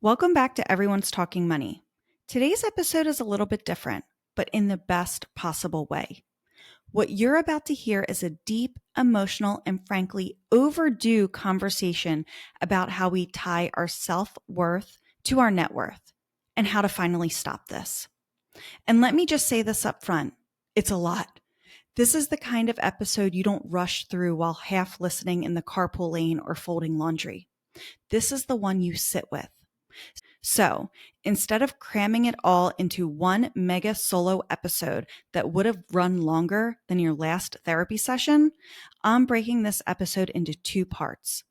Welcome back to Everyone's Talking Money. Today's episode is a little bit different, but in the best possible way. What you're about to hear is a deep, emotional, and frankly overdue conversation about how we tie our self-worth to our net worth and how to finally stop this. And let me just say this up front. It's a lot. This is the kind of episode you don't rush through while half listening in the carpool lane or folding laundry. This is the one you sit with. So instead of cramming it all into one mega solo episode that would have run longer than your last therapy session, I'm breaking this episode into two parts.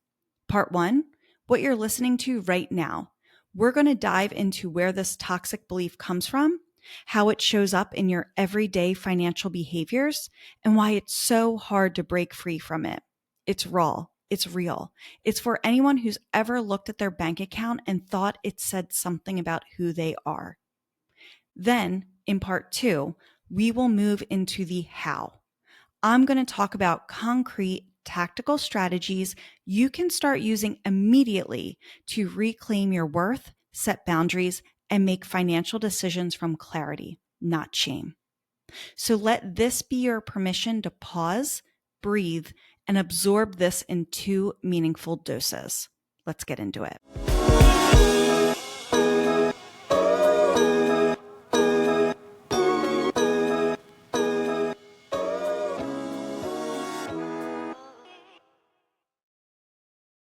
Part one, what you're listening to right now. We're going to dive into where this toxic belief comes from, how it shows up in your everyday financial behaviors, and why it's so hard to break free from it. It's raw. It's real. It's for anyone who's ever looked at their bank account and thought it said something about who they are. Then, in part two, we will move into the how. I'm going to talk about concrete, tactical strategies you can start using immediately to reclaim your worth, set boundaries, and make financial decisions from clarity, not shame. So let this be your permission to pause, breathe, and absorb this in two meaningful doses. Let's get into it.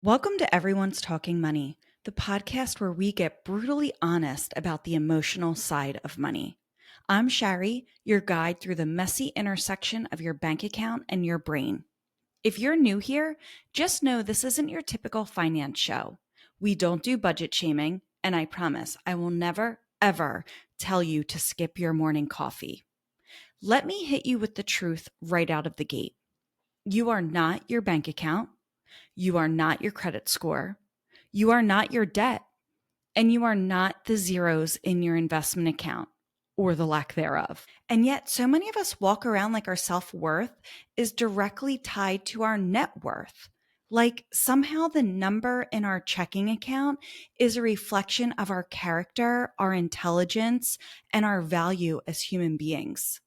Welcome to Everyone's Talking Money, the podcast where we get brutally honest about the emotional side of money. I'm Shari, your guide through the messy intersection of your bank account and your brain. If you're new here, just know this isn't your typical finance show. We don't do budget shaming, and I promise I will never, ever tell you to skip your morning coffee. Let me hit you with the truth right out of the gate. You are not your bank account. You are not your credit score. You are not your debt. And you are not the zeros in your investment account, or the lack thereof. And yet, so many of us walk around like our self-worth is directly tied to our net worth. Like somehow the number in our checking account is a reflection of our character, our intelligence, and our value as human beings.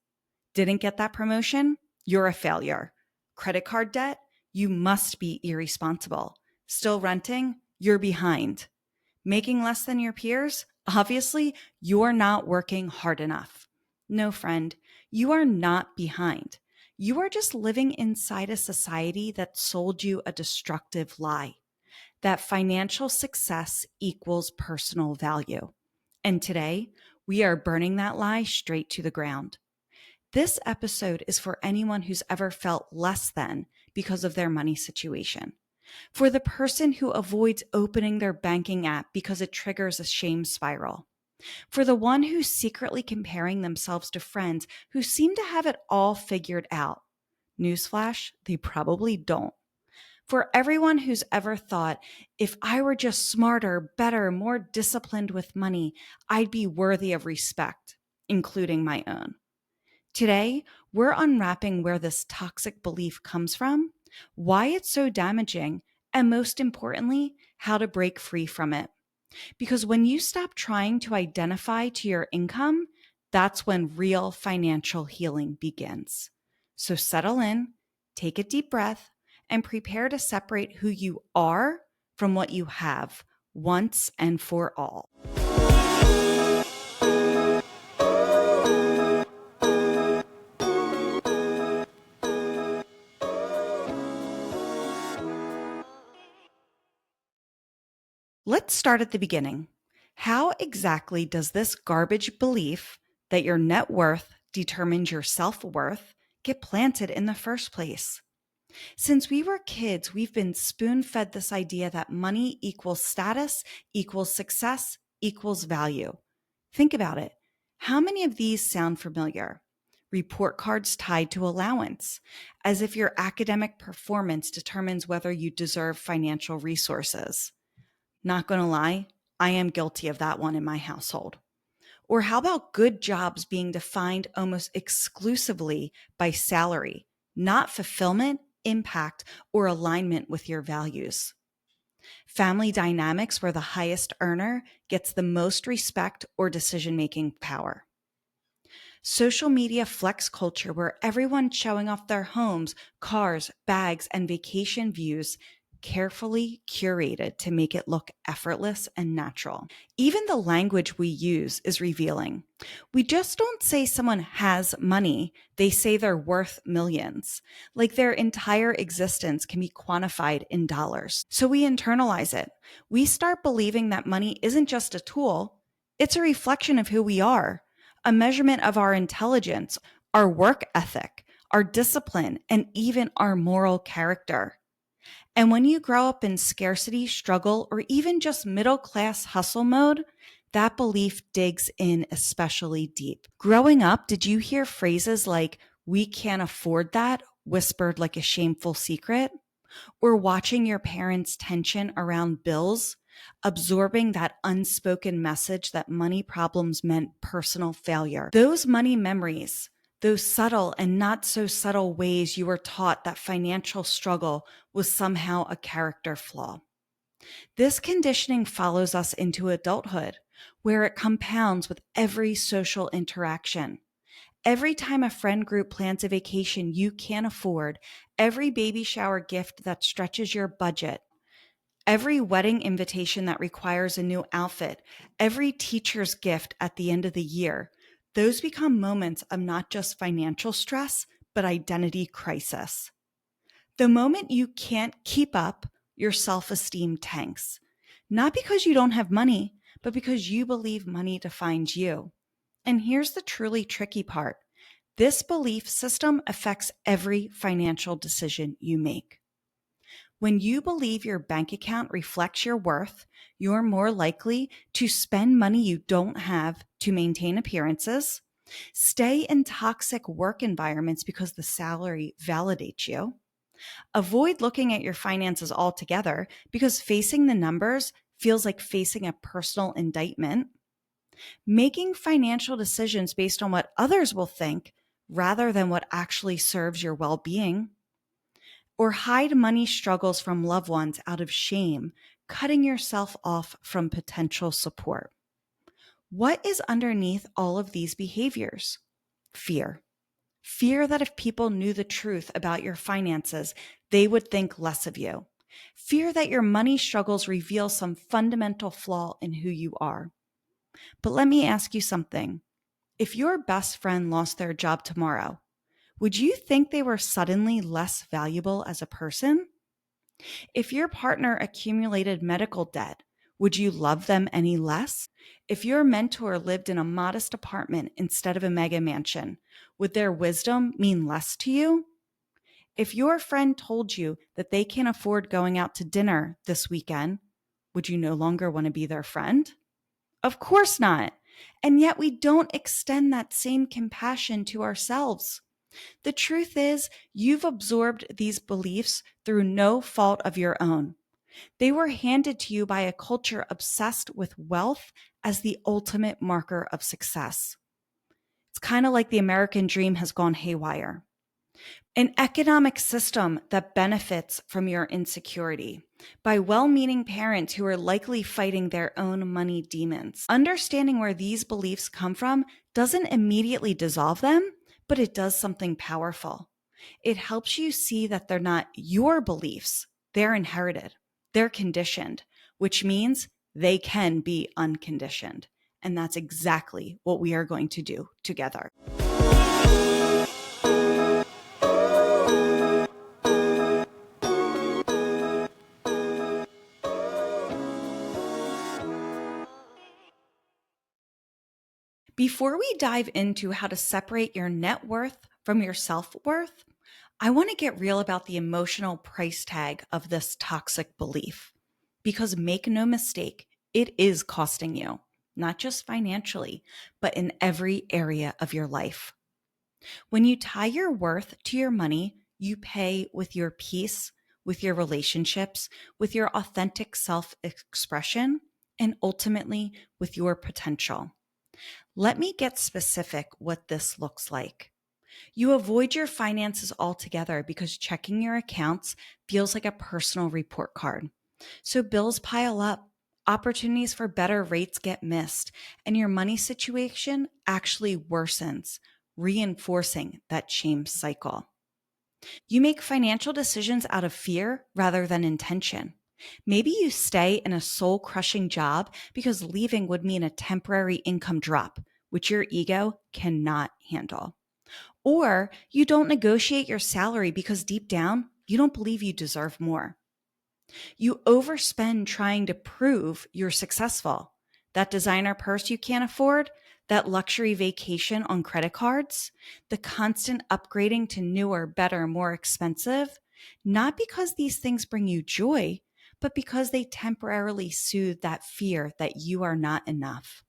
Didn't get that promotion? You're a failure. Credit card debt? You must be irresponsible. Still renting? You're behind. Making less than your peers? Obviously, you're not working hard enough. No, friend, you are not behind. You are just living inside a society that sold you a destructive lie, that financial success equals personal value. And today, we are burning that lie straight to the ground. This episode is for anyone who's ever felt less than because of their money situation. For the person who avoids opening their banking app because it triggers a shame spiral. For the one who's secretly comparing themselves to friends who seem to have it all figured out. Newsflash, they probably don't. For everyone who's ever thought, if I were just smarter, better, more disciplined with money, I'd be worthy of respect, including my own. Today, we're unwrapping where this toxic belief comes from, why it's so damaging, and most importantly, how to break free from it. Because when you stop trying to identify to your income, that's when real financial healing begins. So settle in, take a deep breath, and prepare to separate who you are from what you have once and for all. Let's start at the beginning. How exactly does this garbage belief that your net worth determines your self-worth get planted in the first place? Since we were kids, we've been spoon-fed this idea that money equals status, equals success, equals value. Think about it. How many of these sound familiar? Report cards tied to allowance, as if your academic performance determines whether you deserve financial resources. Not going to lie, I am guilty of that one in my household. Or how about good jobs being defined almost exclusively by salary, not fulfillment, impact, or alignment with your values? Family dynamics where the highest earner gets the most respect or decision-making power. Social media flex culture where everyone's showing off their homes, cars, bags, and vacation views, carefully curated to make it look effortless and natural. Even the language we use is revealing. We just don't say someone has money, they say they're worth millions. Like their entire existence can be quantified in dollars. So we internalize it. We start believing that money isn't just a tool, it's a reflection of who we are, a measurement of our intelligence, our work ethic, our discipline, and even our moral character. And when you grow up in scarcity, struggle, or even just middle class hustle mode, that belief digs in especially deep. Growing up, did you hear phrases like, "we can't afford that," whispered like a shameful secret? Or watching your parents' tension around bills, absorbing that unspoken message that money problems meant personal failure? Those money memories, those subtle and not so subtle ways you were taught that financial struggle was somehow a character flaw. This conditioning follows us into adulthood, where it compounds with every social interaction. Every time a friend group plans a vacation you can't afford, every baby shower gift that stretches your budget, every wedding invitation that requires a new outfit, every teacher's gift at the end of the year, those become moments of not just financial stress, but identity crisis. The moment you can't keep up, your self-esteem tanks. Not because you don't have money, but because you believe money defines you. And here's the truly tricky part. This belief system affects every financial decision you make. When you believe your bank account reflects your worth, you're more likely to spend money you don't have to maintain appearances, stay in toxic work environments because the salary validates you, avoid looking at your finances altogether because facing the numbers feels like facing a personal indictment, making financial decisions based on what others will think rather than what actually serves your well-being, or hide money struggles from loved ones out of shame, cutting yourself off from potential support. What is underneath all of these behaviors? Fear. Fear that if people knew the truth about your finances, they would think less of you. Fear that your money struggles reveal some fundamental flaw in who you are. But let me ask you something. If your best friend lost their job tomorrow, would you think they were suddenly less valuable as a person? If your partner accumulated medical debt, would you love them any less? If your mentor lived in a modest apartment instead of a mega mansion, would their wisdom mean less to you? If your friend told you that they can't afford going out to dinner this weekend, would you no longer want to be their friend? Of course not. And yet we don't extend that same compassion to ourselves. The truth is, you've absorbed these beliefs through no fault of your own. They were handed to you by a culture obsessed with wealth as the ultimate marker of success. It's kind of like the American dream has gone haywire. An economic system that benefits from your insecurity by well-meaning parents who are likely fighting their own money demons. Understanding where these beliefs come from doesn't immediately dissolve them, but it does something powerful. It helps you see that they're not your beliefs, they're inherited, they're conditioned, which means they can be unconditioned. And that's exactly what we are going to do together. Before we dive into how to separate your net worth from your self-worth, I want to get real about the emotional price tag of this toxic belief. Because make no mistake, it is costing you, not just financially, but in every area of your life. When you tie your worth to your money, you pay with your peace, with your relationships, with your authentic self-expression, and ultimately with your potential. Let me get specific what this looks like. You avoid your finances altogether because checking your accounts feels like a personal report card. So bills pile up, opportunities for better rates get missed, and your money situation actually worsens, reinforcing that shame cycle. You make financial decisions out of fear rather than intention. Maybe you stay in a soul crushing job because leaving would mean a temporary income drop, which your ego cannot handle. Or you don't negotiate your salary because deep down, you don't believe you deserve more. You overspend trying to prove you're successful. That designer purse you can't afford, that luxury vacation on credit cards, the constant upgrading to newer, better, more expensive, not because these things bring you joy, but because they temporarily soothe that fear that you are not enough.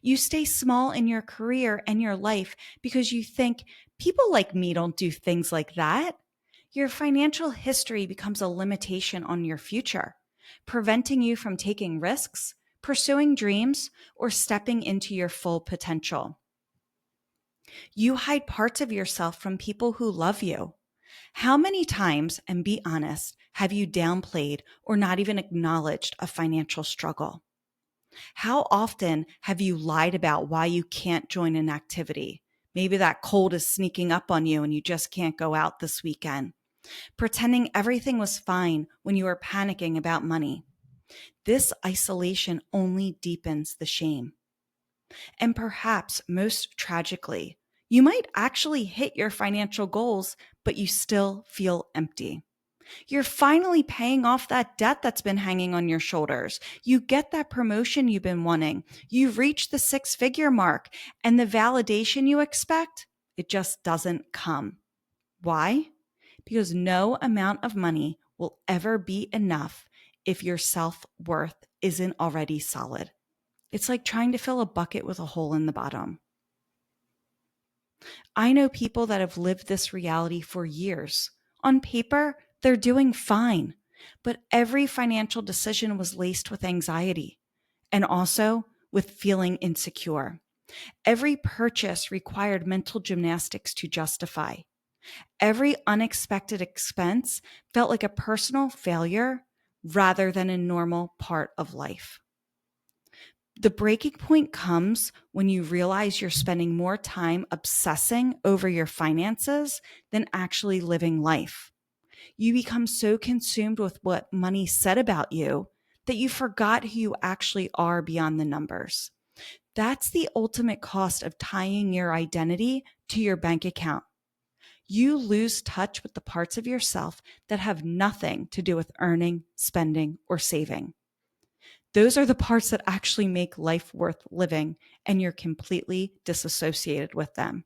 You stay small in your career and your life because you think people like me don't do things like that. Your financial history becomes a limitation on your future, preventing you from taking risks, pursuing dreams, or stepping into your full potential. You hide parts of yourself from people who love you. How many times, and be honest, have you downplayed or not even acknowledged a financial struggle? How often have you lied about why you can't join an activity? Maybe that cold is sneaking up on you and you just can't go out this weekend. Pretending everything was fine when you were panicking about money. This isolation only deepens the shame. And perhaps most tragically, you might actually hit your financial goals, but you still feel empty. You're finally paying off that debt that's been hanging on your shoulders. You get that promotion you've been wanting. You've reached the six-figure mark, and the validation you expect, it just doesn't come. Why? Because no amount of money will ever be enough if your self-worth isn't already solid. It's like trying to fill a bucket with a hole in the bottom. I know people that have lived this reality for years. On paper, they're doing fine, but every financial decision was laced with anxiety and also with feeling insecure. Every purchase required mental gymnastics to justify. Every unexpected expense felt like a personal failure rather than a normal part of life. The breaking point comes when you realize you're spending more time obsessing over your finances than actually living life. You become so consumed with what money said about you that you forgot who you actually are beyond the numbers. That's the ultimate cost of tying your identity to your bank account. You lose touch with the parts of yourself that have nothing to do with earning, spending, or saving. Those are the parts that actually make life worth living, and you're completely disassociated with them.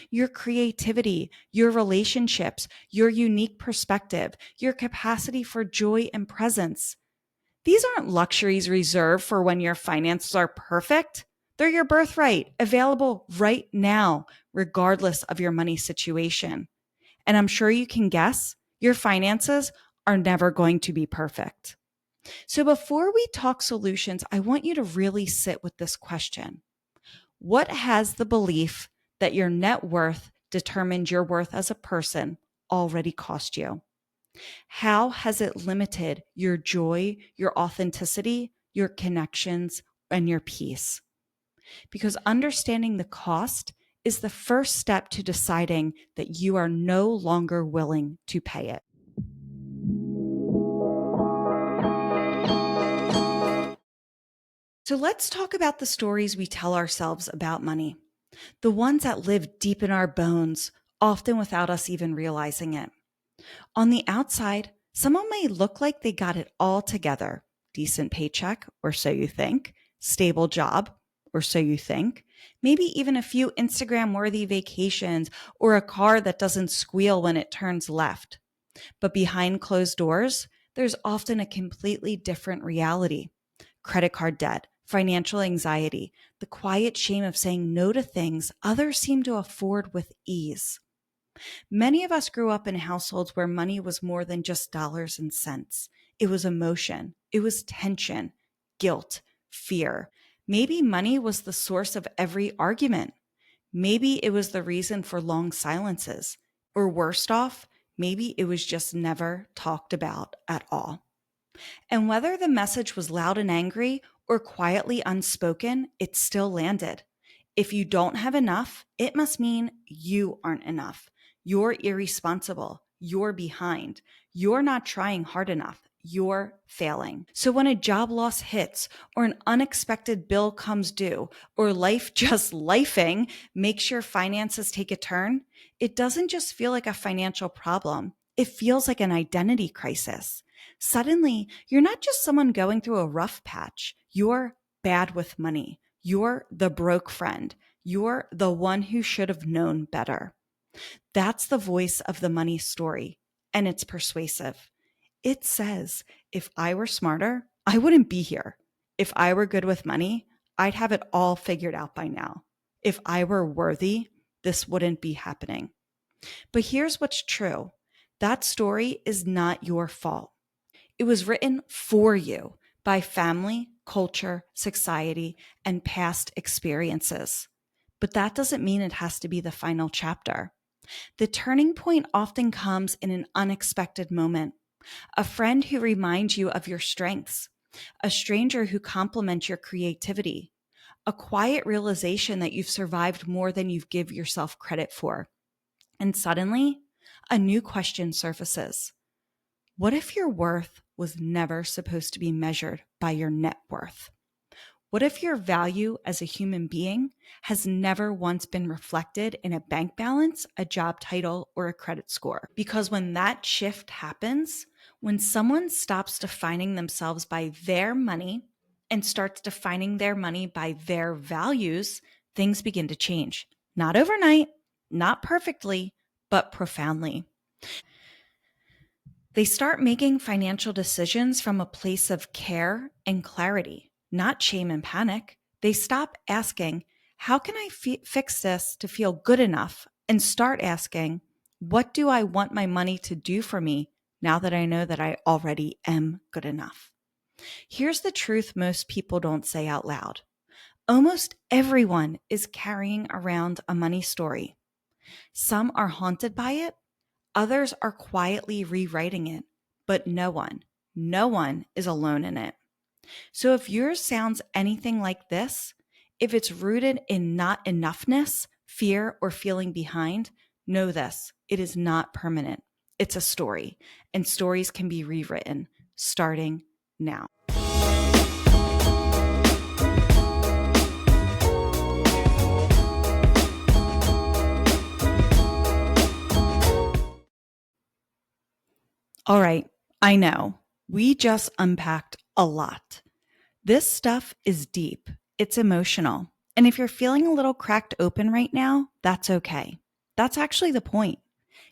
Your creativity, your relationships, your unique perspective, your capacity for joy and presence. These aren't luxuries reserved for when your finances are perfect. They're your birthright, available right now, regardless of your money situation. And I'm sure you can guess your finances are never going to be perfect. So before we talk solutions, I want you to really sit with this question. What has the belief that your net worth determines your worth as a person already cost you? How has it limited your joy, your authenticity, your connections, and your peace? Because understanding the cost is the first step to deciding that you are no longer willing to pay it. So let's talk about the stories we tell ourselves about money, the ones that live deep in our bones, often without us even realizing it. On the outside, someone may look like they got it all together. Decent paycheck, or so you think. Stable job, or so you think. Maybe even a few Instagram-worthy vacations or a car that doesn't squeal when it turns left. But behind closed doors, there's often a completely different reality. Credit card debt, financial anxiety, the quiet shame of saying no to things others seem to afford with ease. Many of us grew up in households where money was more than just dollars and cents. It was emotion. It was tension, guilt, fear. Maybe money was the source of every argument. Maybe it was the reason for long silences. Or worst off, maybe it was just never talked about at all. And whether the message was loud and angry or quietly unspoken, it still landed. If you don't have enough, it must mean you aren't enough. You're irresponsible. You're behind. You're not trying hard enough. You're failing. So when a job loss hits, or an unexpected bill comes due, or life just lifing makes your finances take a turn, it doesn't just feel like a financial problem. It feels like an identity crisis. Suddenly, you're not just someone going through a rough patch. You're bad with money. You're the broke friend. You're the one who should have known better. That's the voice of the money story, and it's persuasive. It says, if I were smarter, I wouldn't be here. If I were good with money, I'd have it all figured out by now. If I were worthy, this wouldn't be happening. But here's what's true. That story is not your fault. It was written for you by family, culture, society, and past experiences. But that doesn't mean it has to be the final chapter. The turning point often comes in an unexpected moment. A friend who reminds you of your strengths, a stranger who compliments your creativity, a quiet realization that you've survived more than you give yourself credit for. And suddenly, a new question surfaces. What if your worth was never supposed to be measured by your net worth? What if your value as a human being has never once been reflected in a bank balance, a job title, or a credit score? Because when that shift happens, when someone stops defining themselves by their money and starts defining their money by their values, things begin to change. Not overnight, not perfectly, but profoundly. They start making financial decisions from a place of care and clarity, not shame and panic. They stop asking, how can I fix this to feel good enough? And start asking, what do I want my money to do for me now that I know that I already am good enough? Here's the truth most people don't say out loud. Almost everyone is carrying around a money story. Some are haunted by it. Others are quietly rewriting it, but no one is alone in it. So if yours sounds anything like this, if it's rooted in not enoughness, fear, or feeling behind, know this, it is not permanent. It's a story, and stories can be rewritten starting now. All right, I know. We just unpacked a lot. This stuff is deep. It's emotional. And if you're feeling a little cracked open right now, that's okay. That's actually the point.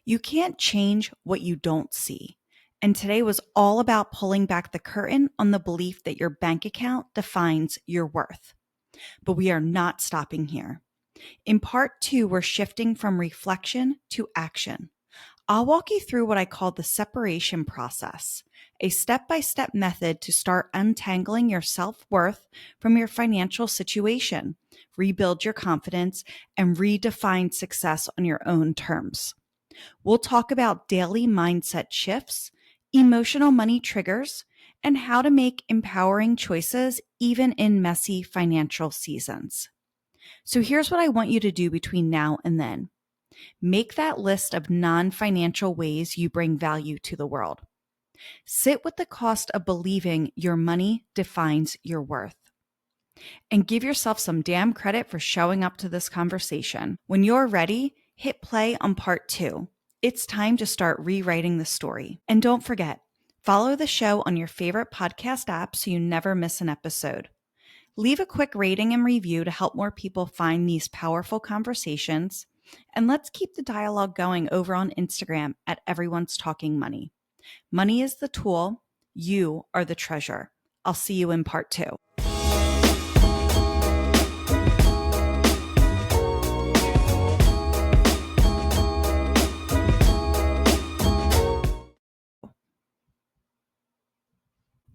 You can't change what you don't see. And today was all about pulling back the curtain on the belief that your bank account defines your worth. But we are not stopping here. In part 2, we're shifting from reflection to action. I'll walk you through what I call the separation process, a step-by-step method to start untangling your self-worth from your financial situation, rebuild your confidence, and redefine success on your own terms. We'll talk about daily mindset shifts, emotional money triggers, and how to make empowering choices even in messy financial seasons. So here's what I want you to do between now and then. Make that list of non-financial ways you bring value to the world. Sit with the cost of believing your money defines your worth. And give yourself some damn credit for showing up to this conversation. When you're ready, hit play on part 2. It's time to start rewriting the story. And don't forget, follow the show on your favorite podcast app so you never miss an episode. Leave a quick rating and review to help more people find these powerful conversations. And let's keep the dialogue going over on Instagram at Everyone's Talking Money. Money is the tool. You are the treasure. I'll see you in part 2.